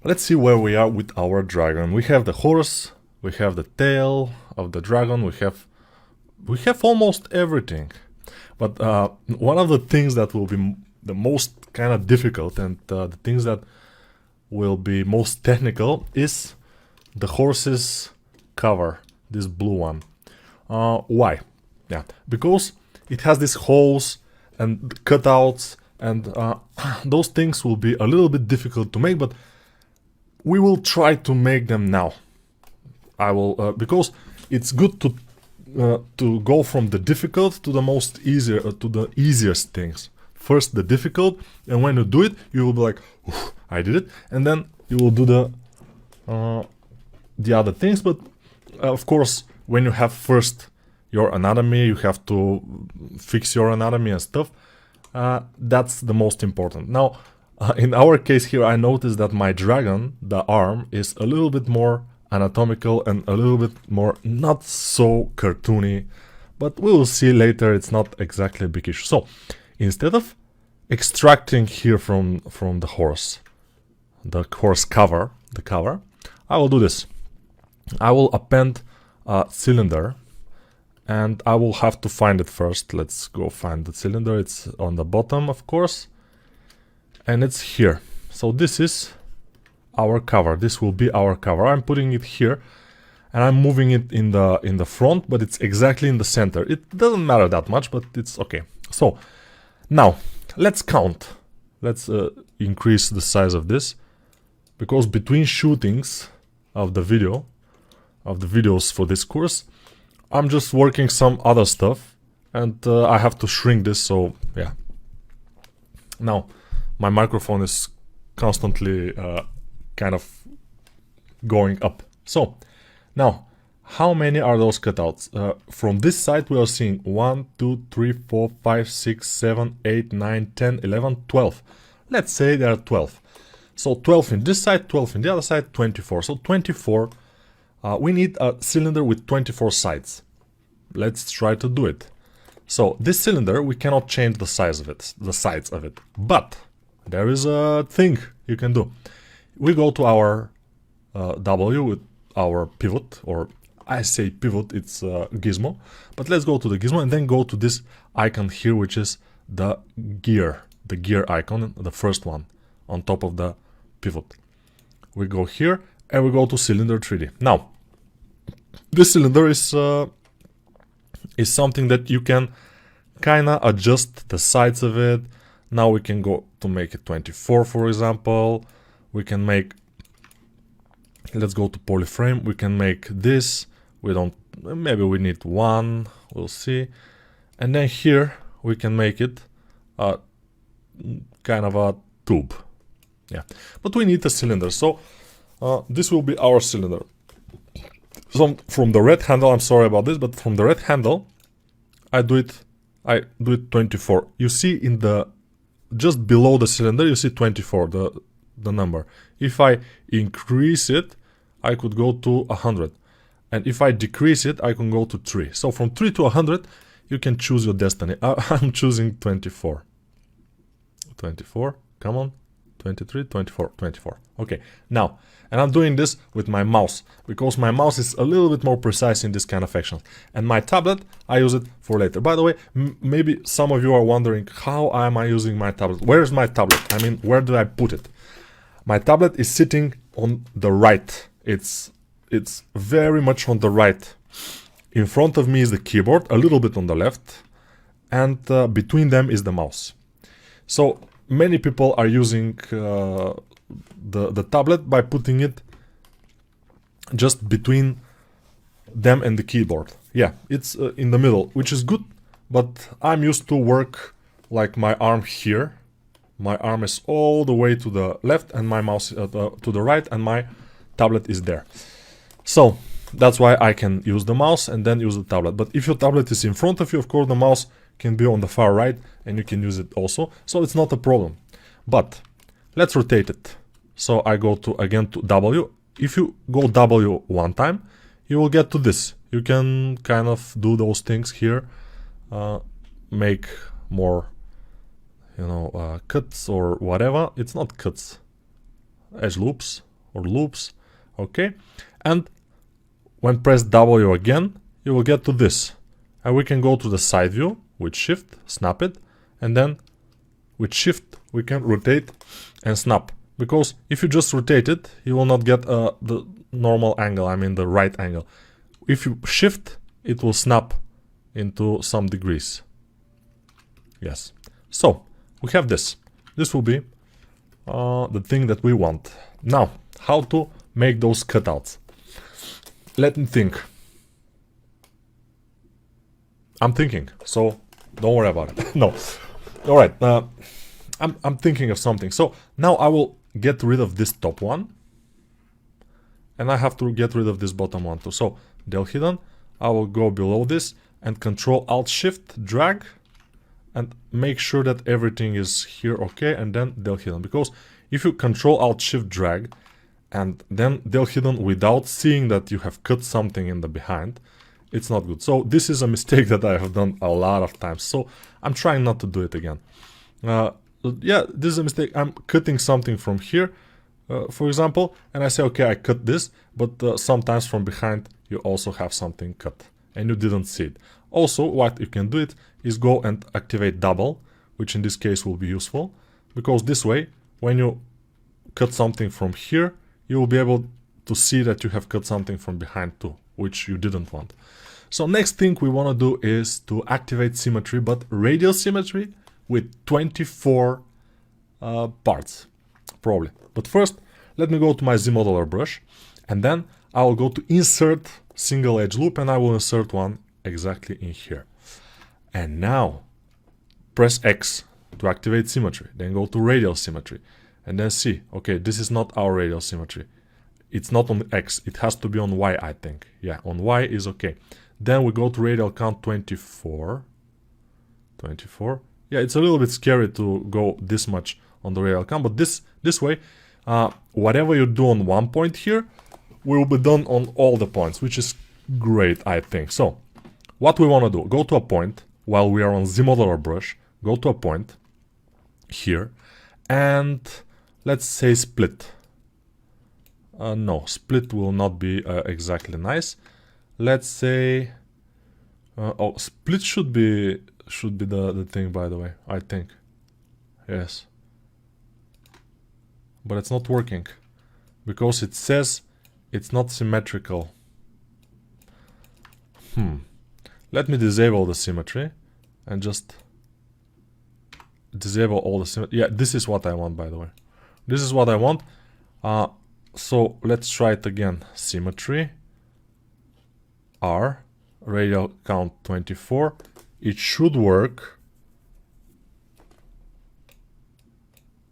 let's see where we are with our dragon. We have the horse, we have the tail of the dragon, we have almost everything. But one of the things that will be the most kind of difficult and the things that will be most technical is the horse's cover, this blue one. Why? Yeah, because it has these holes and cutouts, and those things will be a little bit difficult to make, but we will try to make them now. I will because it's good to go from the difficult to the most easier to the easiest things. First the difficult, and when you do it, you will be like, I did it, and then you will do the other things. But of course, when you have first your anatomy, you have to fix your anatomy and stuff. That's the most important. Now, in our case here, I noticed that my dragon, the arm, is a little bit more anatomical and a little bit more not so cartoony, but we will see later. It's not exactly a big issue. So instead of extracting here from the horse cover, I will do this. I will append a cylinder, and I will have to find it first. Let's go find the cylinder. It's on the bottom, of course, and it's here. So this is our cover. This will be our cover. I'm putting it here, and I'm moving it in the front, but it's exactly in the center. It doesn't matter that much, but it's okay. So now let's count. Let's increase the size of this, because between shootings of the videos for this course, I'm just working some other stuff, and I have to shrink this. So yeah. Now my microphone is constantly kind of going up. So now, how many are those cutouts? From this side we are seeing 1, 2, 3, 4, 5, 6, 7, 8, 9, 10, 11, 12. Let's say there are 12. So 12 in this side, 12 in the other side, 24. So 24. We need a cylinder with 24 sides. Let's try to do it. So this cylinder, we cannot change the size of it, the sides of it. But there is a thing you can do. We go to our W with our pivot, or I say pivot, it's gizmo. But let's go to the gizmo and then go to this icon here, which is the gear icon, the first one on top of the pivot. We go here and we go to cylinder 3D. Now, this cylinder is something that you can kind of adjust the sides of it. Now we can go to make it 24, for example. We can make, let's go to polyframe. We can make this. Maybe we need 1, we'll see. And then here we can make it kind of a tube. Yeah, but we need a cylinder. So this will be our cylinder. So from the red handle, I'm sorry about this, but from the red handle, I do it 24. You see in the, just below the cylinder, you see 24, the number. If I increase it, I could go to 100. And if I decrease it, I can go to 3. So from 3 to 100, you can choose your destiny. I'm choosing 24. 24, come on. 23, 24, 24. Okay, now, and I'm doing this with my mouse, because my mouse is a little bit more precise in this kind of actions. And my tablet, I use it for later. By the way, maybe some of you are wondering, how am I using my tablet? Where is my tablet? I mean, where did I put it? My tablet is sitting on the right. It's very much on the right. In front of me is the keyboard, a little bit on the left, and between them is the mouse. So many people are using the tablet by putting it just between them and the keyboard. Yeah, it's in the middle, which is good, but I'm used to work like my arm here. My arm is all the way to the left and my mouse to the right, and my tablet is there. So that's why I can use the mouse and then use the tablet. But if your tablet is in front of you, of course the mouse can be on the far right and you can use it also. So it's not a problem. But let's rotate it. So I go to again to W. If you go W one time, you will get to this. You can kind of do those things here, make more, cuts or whatever. It's not cuts, edge loops, or loops. Okay, and when press W again, you will get to this, and we can go to the side view with shift, snap it, and then with shift we can rotate and snap, because if you just rotate it, you will not get the normal angle, I mean the right angle. If you shift, it will snap into some degrees. Yes, so we have this. This will be the thing that we want. Now, how to make those cutouts? Let me think. I'm thinking, so don't worry about it. No. All right. I'm thinking of something. So now I will get rid of this top one, and I have to get rid of this bottom one too. So del hidden, I will go below this and Control Alt Shift drag and make sure that everything is here, okay, and then del hidden. Because if you Control Alt Shift drag and then del hidden without seeing that you have cut something in the behind, it's not good. So this is a mistake that I have done a lot of times. So I'm trying not to do it again. Yeah, this is a mistake. I'm cutting something from here, for example, and I say, okay, I cut this, but sometimes from behind you also have something cut and you didn't see it. Also, what you can do it is go and activate double, which in this case will be useful, because this way, when you cut something from here, you will be able to see that you have cut something from behind too, which you didn't want. So next thing we want to do is to activate symmetry, but radial symmetry with 24 parts, probably. But first, let me go to my ZModeler brush, and then I will go to Insert Single Edge Loop, and I will insert one exactly in here. And now, press X to activate symmetry, then go to Radial Symmetry, and then see, okay, this is not our radial symmetry. It's not on X, it has to be on Y, I think. Yeah, on Y is okay. Then we go to Radial Count 24. 24. Yeah, it's a little bit scary to go this much on the radial count, but this way, whatever you do on one point here will be done on all the points, which is great, I think. So, what we want to do, go to a point, while we are on ZModeler brush, go to a point here, and let's say split. No, split will not be exactly nice. Let's say, oh, split should be the thing, by the way, I think. Yes. But it's not working, because it says it's not symmetrical. Let me disable the symmetry and just disable all the symmetry. Yeah, this is what I want, by the way. This is what I want. So let's try it again. Symmetry. R. Radial count 24. It should work.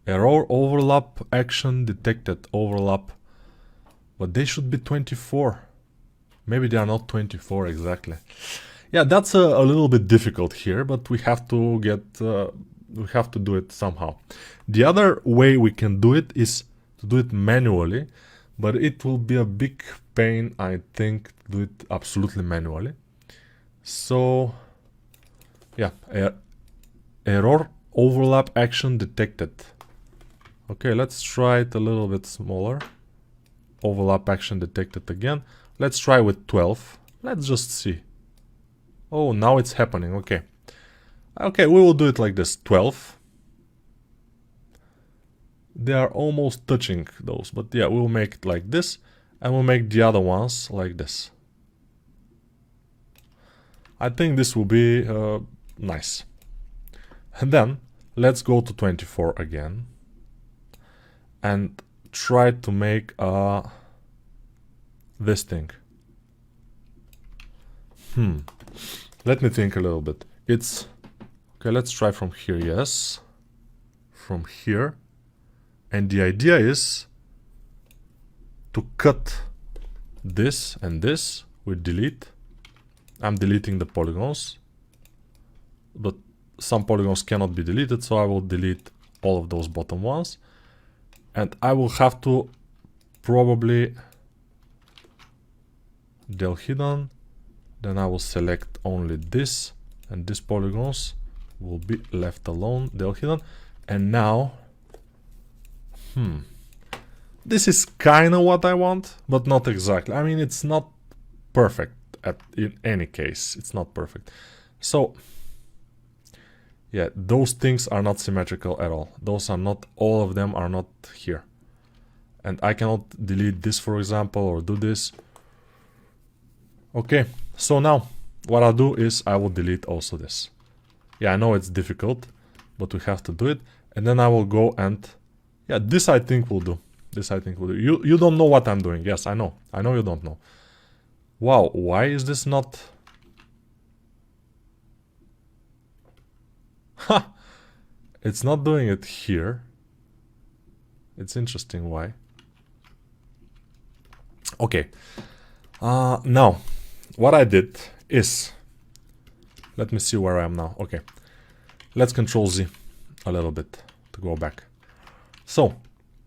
Error overlap action detected. Overlap. But they should be 24. Maybe they are not 24 exactly. Yeah, that's a little bit difficult here, but we have to do it somehow. The other way we can do it is to do it manually, but it will be a big pain, I think, to do it absolutely manually. So, yeah, error overlap action detected. Okay, let's try it a little bit smaller. Overlap action detected again. Let's try with 12. Let's just see. Oh, now it's happening. Okay. Okay, we will do it like this. 12. They are almost touching those, but yeah, we'll make it like this, and we'll make the other ones like this. I think this will be nice. And then let's go to 24 again and try to make this thing. Let me think a little bit. It's okay, let's try from here. Yes, from here. And the idea is to cut this and this with delete. I'm deleting the polygons, but some polygons cannot be deleted, so I will delete all of those bottom ones. And I will have to probably del hidden, then I will select only this, and these polygons will be left alone, del hidden. And now, This is kind of what I want, but not exactly. I mean, it's not perfect in any case. It's not perfect. So, yeah, those things are not symmetrical at all. Those are not, all of them are not here. And I cannot delete this, for example, or do this. Okay, so now what I'll do is I will delete also this. Yeah, I know it's difficult, but we have to do it. And then I will go and, yeah, this I think will do. This I think will do. You don't know what I'm doing. Yes, I know. I know you don't know. Wow, why is this not... Ha! It's not doing it here. It's interesting why. Okay. Now, what I did is... Let me see where I am now. Okay. Let's Control Z a little bit to go back. So,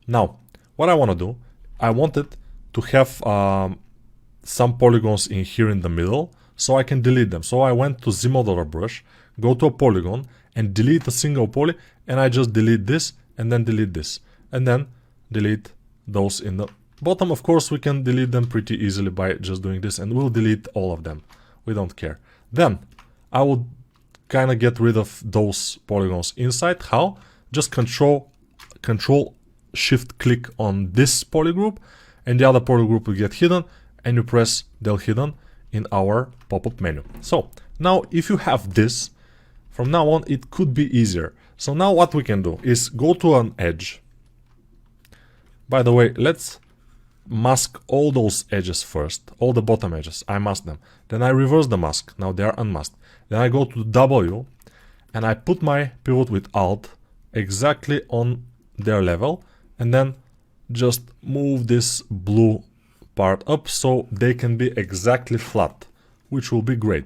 now, what I want to do, I wanted to have some polygons in here in the middle, so I can delete them. So I went to Z modeler brush, go to a polygon, and delete a single poly, and I just delete this, and then delete this. And then delete those in the bottom. Of course, we can delete them pretty easily by just doing this, and we'll delete all of them. We don't care. Then, I will kind of get rid of those polygons inside. How? Just Control Shift click on this polygroup, and the other polygroup will get hidden, and you press del hidden in our pop-up menu. So now if you have this, from now on it could be easier. So now what we can do is go to an edge. By the way, let's mask all those edges first, all the bottom edges. I mask them. Then I reverse the mask. Now they are unmasked. Then I go to W and I put my pivot with Alt exactly on their level, and then just move this blue part up so they can be exactly flat, which will be great.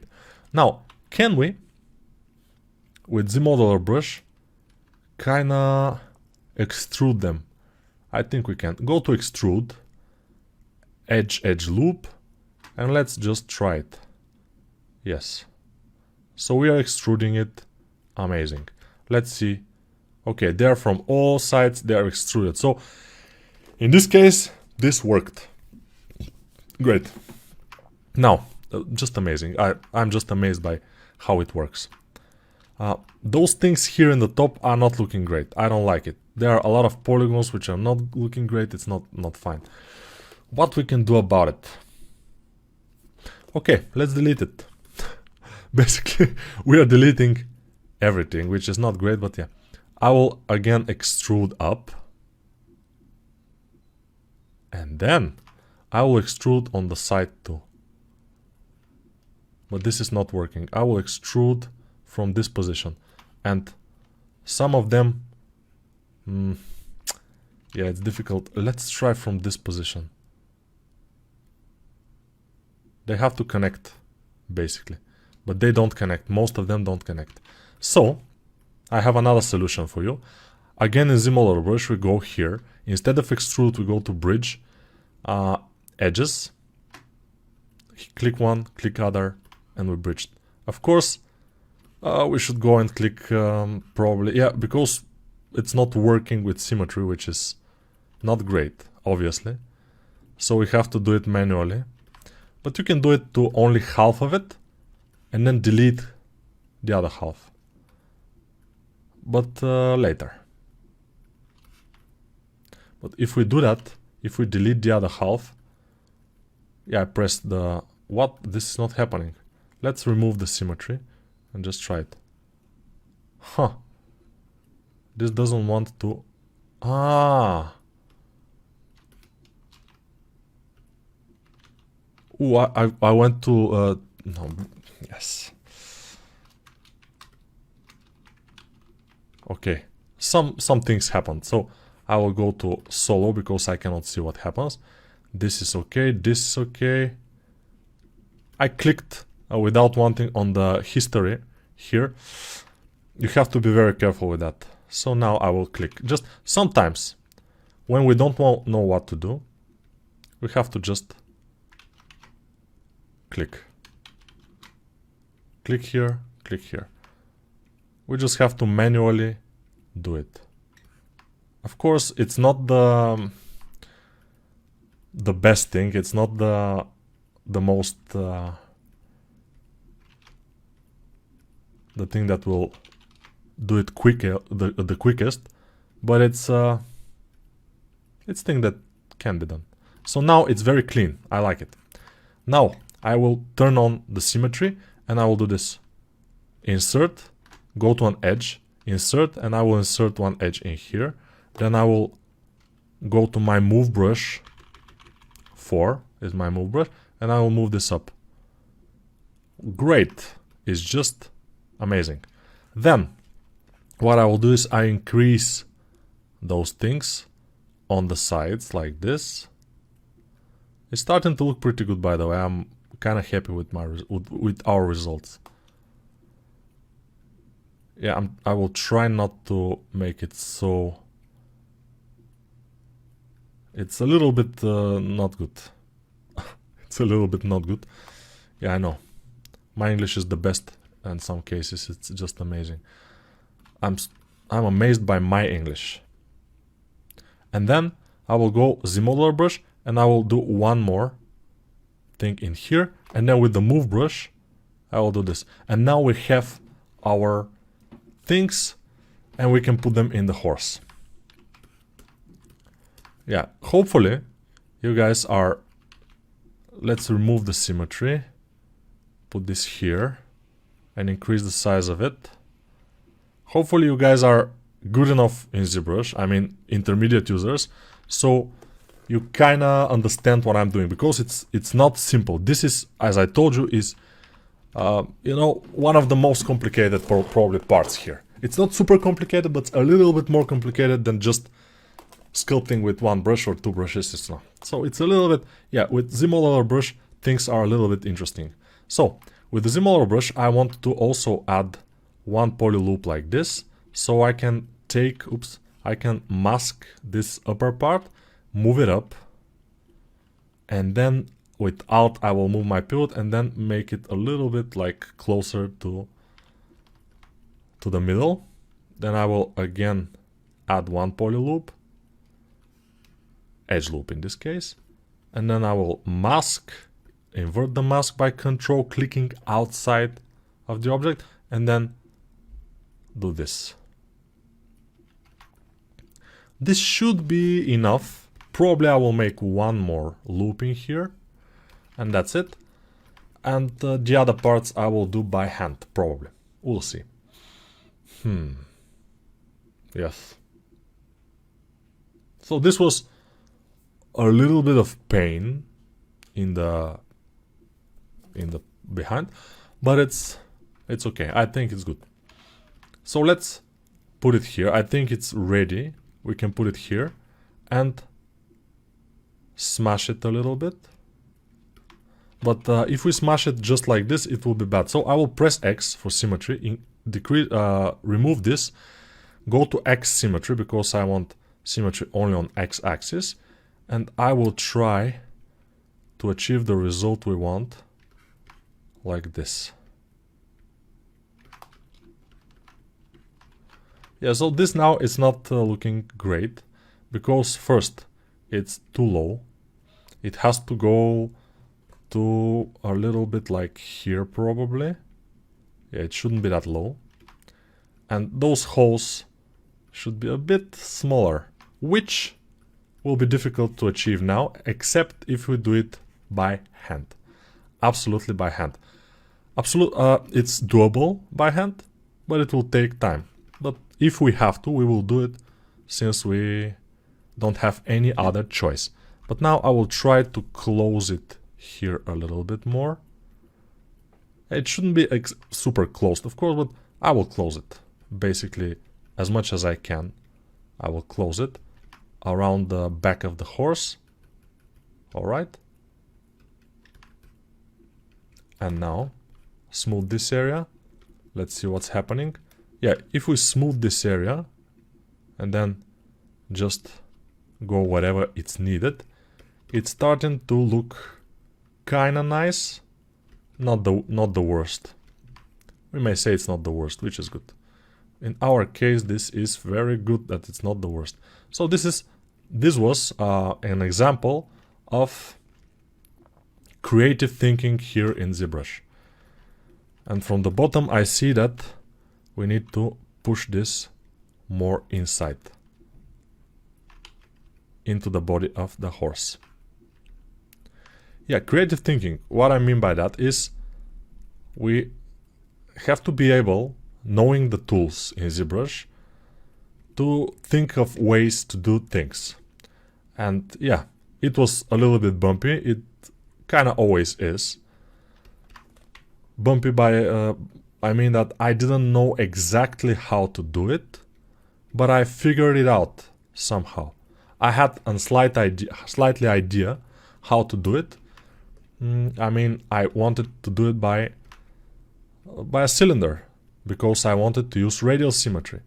Now, can we, with Z modeler brush, kinda extrude them? I think we can. Go to extrude, edge loop, and let's just try it. Yes. So we are extruding it. Amazing. Let's see. Okay, they're from all sides, they are extruded. So, in this case, this worked. Great. Now, just amazing. I'm just amazed by how it works. Those things here in the top are not looking great. I don't like it. There are a lot of polygons which are not looking great. It's not fine. What we can do about it? Okay, let's delete it. Basically, we are deleting everything, which is not great, but yeah. I will again extrude up. And then I will extrude on the side too. But this is not working. I will extrude from this position. And some of them... yeah, it's difficult. Let's try from this position. They have to connect, basically. But they don't connect. Most of them don't connect. So, I have another solution for you. Again, in Z modeler brush, we go here. Instead of extrude, we go to bridge, edges. Click one, click other, and we bridged. Of course, we should go and click probably, yeah, because it's not working with symmetry, which is not great, obviously. So we have to do it manually. But you can do it to only half of it, and then delete the other half. But later. But if we do that, if we delete the other half, yeah, I pressed the... What? This is not happening. Let's remove the symmetry and just try it. Huh. This doesn't want to... Ah! Ooh, I went to... no, yes. Okay, some things happened. So I will go to solo because I cannot see what happens. This is okay, this is okay. I clicked without wanting on the history here. You have to be very careful with that. So now I will click. Just sometimes when we don't know what to do, we have to just click. Click here, click here. We just have to manually do it. Of course, it's not the the best thing. It's not the most the thing that will do it quicker, the quickest, but it's thing that can be done. So now it's very clean. I like it. Now I will turn on the symmetry and I will do this. Insert, go to an edge, insert, and I will insert one edge in here. Then I will go to my move brush. 4 is my move brush, and I will move this up. Great. It's just amazing. Then what I will do is I increase those things on the sides like this. It's starting to look pretty good, by the way. I'm kind of happy with with our results. Yeah, I will try not to make it so. It's a little bit not good. It's a little bit not good. Yeah, I know. My English is the best in some cases. It's just amazing. I'm amazed by my English. And then I will go Z-modeler brush and I will do one more thing in here. And then with the move brush, I will do this. And now we have our things and we can put them in the horse. Yeah, hopefully you guys are... Let's remove the symmetry. Put this here and increase the size of it. Hopefully you guys are good enough in ZBrush, I mean intermediate users, so you kinda understand what I'm doing, because it's not simple. This is, as I told you, is you know, one of the most complicated probably parts here. It's not super complicated, but a little bit more complicated than just sculpting with one brush or two brushes. It's not. So it's a little bit, yeah, with Z-modeler brush things are a little bit interesting. So with the Z-modeler brush I want to also add one poly loop like this, so I can take, I can mask this upper part, move it up, and then with Alt I will move my pivot and then make it a little bit like closer to the middle. Then I will again add one poly loop, edge loop in this case, and then I will mask, invert the mask by control clicking outside of the object, and then do this. This should be enough. Probably I will make one more loop in here, and that's it. And the other parts I will do by hand, probably. We'll see. Yes. So this was a little bit of pain in the behind, but it's okay. I think it's good. So let's put it here. I think it's ready. We can put it here and smash it a little bit. But if we smash it just like this, it will be bad. So I will press X for symmetry, remove this, go to X symmetry because I want symmetry only on X axis, and I will try to achieve the result we want like this. Yeah, so this now is not looking great because first it's too low. It has to go to a little bit like here probably. Yeah, it shouldn't be that low. And those holes should be a bit smaller, which will be difficult to achieve now, except if we do it by hand. Absolutely by hand. It's doable by hand, but it will take time. But if we have to, we will do it, since we don't have any other choice. But now I will try to close it here a little bit more. It shouldn't be super closed, of course, but I will close it. Basically, as much as I can, I will close it around the back of the horse. Alright. And now, smooth this area. Let's see what's happening. Yeah, if we smooth this area and then just go whatever it's needed, it's starting to look kinda nice. Not the worst. We may say it's not the worst, which is good. In our case, this is very good that it's not the worst. So this was an example of creative thinking here in ZBrush. And from the bottom I see that we need to push this more inside into the body of the horse. Yeah, creative thinking. What I mean by that is we have to be able, knowing the tools in ZBrush, to think of ways to do things. And yeah, it was a little bit bumpy. It kind of always is. Bumpy by, I mean that I didn't know exactly how to do it, but I figured it out somehow. I had a slightly idea how to do it. I mean, I wanted to do it by a cylinder, because I wanted to use radial symmetry.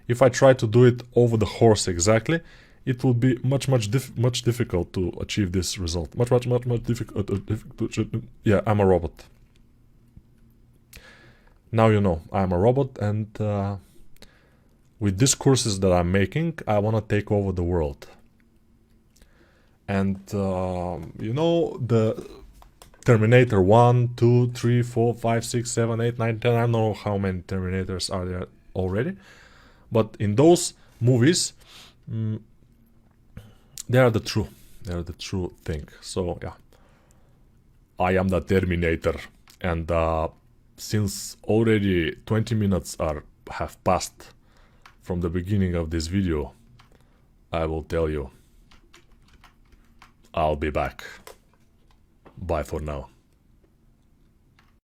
If I try to do it over the horse exactly, it will be much difficult to achieve this result. Much difficult. Yeah, I'm a robot. Now you know I'm a robot, and with these courses that I'm making, I want to take over the world. And you know, the Terminator 1, 2, 3, 4, 5, 6, 7, 8, 9, 10, I don't know how many Terminators are there already. But in those movies, they are the true thing. So yeah, I am the Terminator. And since already 20 minutes have passed from the beginning of this video, I will tell you, I'll be back. Bye for now.